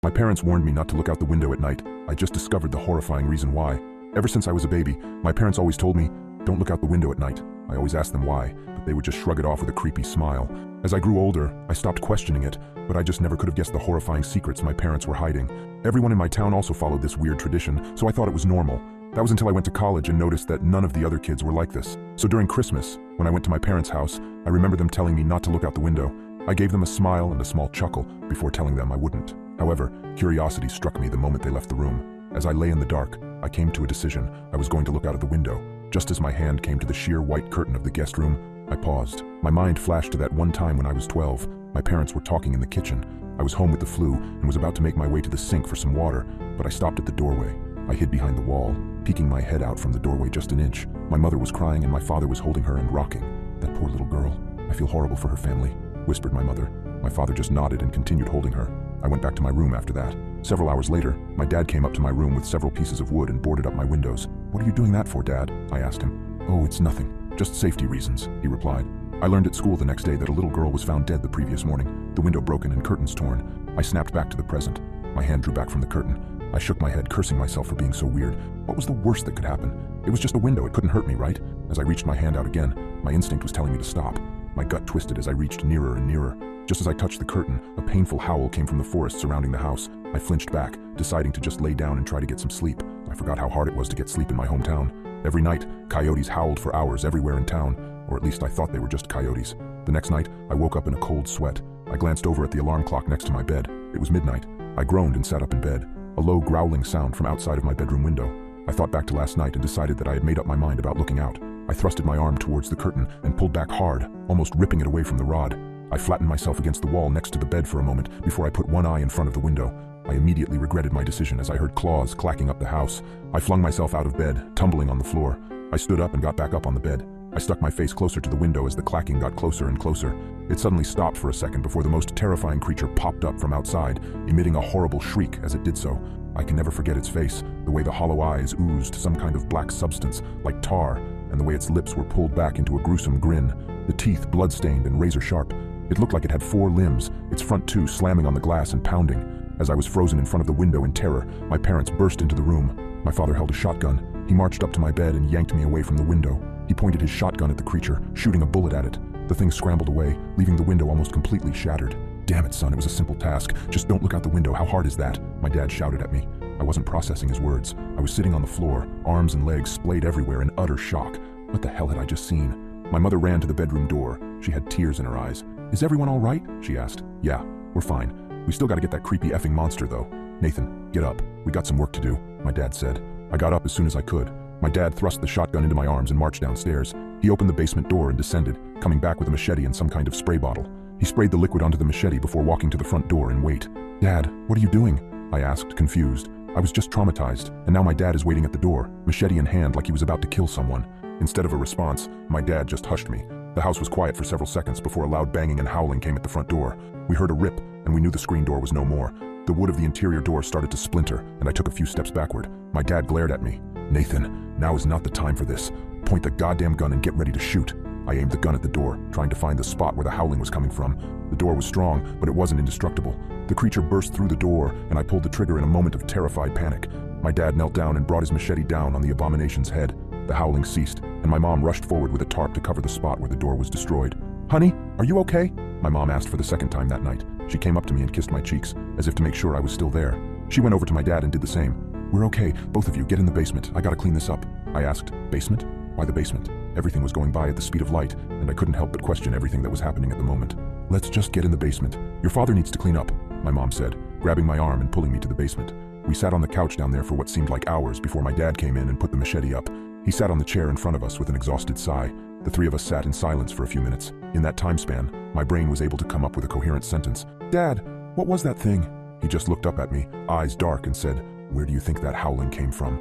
My parents warned me not to look out the window at night. I just discovered the horrifying reason why. Ever since I was a baby, my parents always told me, don't look out the window at night. I always asked them why, but they would just shrug it off with a creepy smile. As I grew older, I stopped questioning it, but I just never could have guessed the horrifying secrets my parents were hiding. Everyone in my town also followed this weird tradition, so I thought it was normal. That was until I went to college and noticed that none of the other kids were like this. So during Christmas, when I went to my parents' house, I remember them telling me not to look out the window. I gave them a smile and a small chuckle before telling them I wouldn't. However, curiosity struck me the moment they left the room. As I lay in the dark, I came to a decision. I was going to look out of the window. Just as my hand came to the sheer white curtain of the guest room, I paused. My mind flashed to that one time when I was 12. My parents were talking in the kitchen. I was home with the flu and was about to make my way to the sink for some water, but I stopped at the doorway. I hid behind the wall, peeking my head out from the doorway just an inch. My mother was crying and my father was holding her and rocking. That poor little girl. I feel horrible for her family, whispered my mother. My father just nodded and continued holding her. I went back to my room after that. Several hours later, my dad came up to my room with several pieces of wood and boarded up my windows. "What are you doing that for, Dad?" I asked him. "Oh, it's nothing. Just safety reasons," he replied. I learned at school the next day that a little girl was found dead the previous morning, the window broken and curtains torn. I snapped back to the present. My hand drew back from the curtain. I shook my head, cursing myself for being so weird. What was the worst that could happen? It was just a window, it couldn't hurt me, right? As I reached my hand out again, my instinct was telling me to stop. My gut twisted as I reached nearer and nearer. Just as I touched the curtain, a painful howl came from the forest surrounding the house. I flinched back, deciding to just lay down and try to get some sleep. I forgot how hard it was to get sleep in my hometown. Every night, coyotes howled for hours everywhere in town, or at least I thought they were just coyotes. The next night, I woke up in a cold sweat. I glanced over at the alarm clock next to my bed. It was midnight. I groaned and sat up in bed. A low growling sound from outside of my bedroom window. I thought back to last night and decided that I had made up my mind about looking out. I thrusted my arm towards the curtain and pulled back hard, almost ripping it away from the rod. I flattened myself against the wall next to the bed for a moment before I put one eye in front of the window. I immediately regretted my decision as I heard claws clacking up the house. I flung myself out of bed, tumbling on the floor. I stood up and got back up on the bed. I stuck my face closer to the window as the clacking got closer and closer. It suddenly stopped for a second before the most terrifying creature popped up from outside, emitting a horrible shriek as it did so. I can never forget its face, the way the hollow eyes oozed some kind of black substance, like tar, and the way its lips were pulled back into a gruesome grin, the teeth blood-stained and razor-sharp. It looked like it had 4 limbs, its front 2 slamming on the glass and pounding. As I was frozen in front of the window in terror, my parents burst into the room. My father held a shotgun. He marched up to my bed and yanked me away from the window. He pointed his shotgun at the creature, shooting a bullet at it. The thing scrambled away, leaving the window almost completely shattered. "Damn it, son, it was a simple task. Just don't look out the window. How hard is that?" my dad shouted at me. I wasn't processing his words. I was sitting on the floor, arms and legs splayed everywhere in utter shock. What the hell had I just seen? My mother ran to the bedroom door. She had tears in her eyes. "Is everyone all right?" she asked. "Yeah, we're fine. We still gotta get that creepy effing monster, though." "Nathan, get up. We got some work to do," my dad said. I got up as soon as I could. My dad thrust the shotgun into my arms and marched downstairs. He opened the basement door and descended, coming back with a machete and some kind of spray bottle. He sprayed the liquid onto the machete before walking to the front door and wait. "Dad, what are you doing?" I asked, confused. I was just traumatized, and now my dad is waiting at the door, machete in hand like he was about to kill someone. Instead of a response, my dad just hushed me. The house was quiet for several seconds before a loud banging and howling came at the front door. We heard a rip, and we knew the screen door was no more. The wood of the interior door started to splinter, and I took a few steps backward. My dad glared at me. "Nathan, now is not the time for this. Point the goddamn gun and get ready to shoot." I aimed the gun at the door, trying to find the spot where the howling was coming from. The door was strong, but it wasn't indestructible. The creature burst through the door, and I pulled the trigger in a moment of terrified panic. My dad knelt down and brought his machete down on the abomination's head. The howling ceased, and my mom rushed forward with a tarp to cover the spot where the door was destroyed. "Honey, are you okay?" my mom asked for the second time that night. She came up to me and kissed my cheeks, as if to make sure I was still there. She went over to my dad and did the same. "We're okay. Both of you, get in the basement. I gotta clean this up." I asked, "Basement? Why the basement?" Everything was going by at the speed of light, and I couldn't help but question everything that was happening at the moment. "Let's just get in the basement. Your father needs to clean up," my mom said, grabbing my arm and pulling me to the basement. We sat on the couch down there for what seemed like hours before my dad came in and put the machete up. He sat on the chair in front of us with an exhausted sigh. The 3 of us sat in silence for a few minutes. In that time span, my brain was able to come up with a coherent sentence. "Dad, what was that thing?" He just looked up at me, eyes dark, and said, "Where do you think that howling came from?"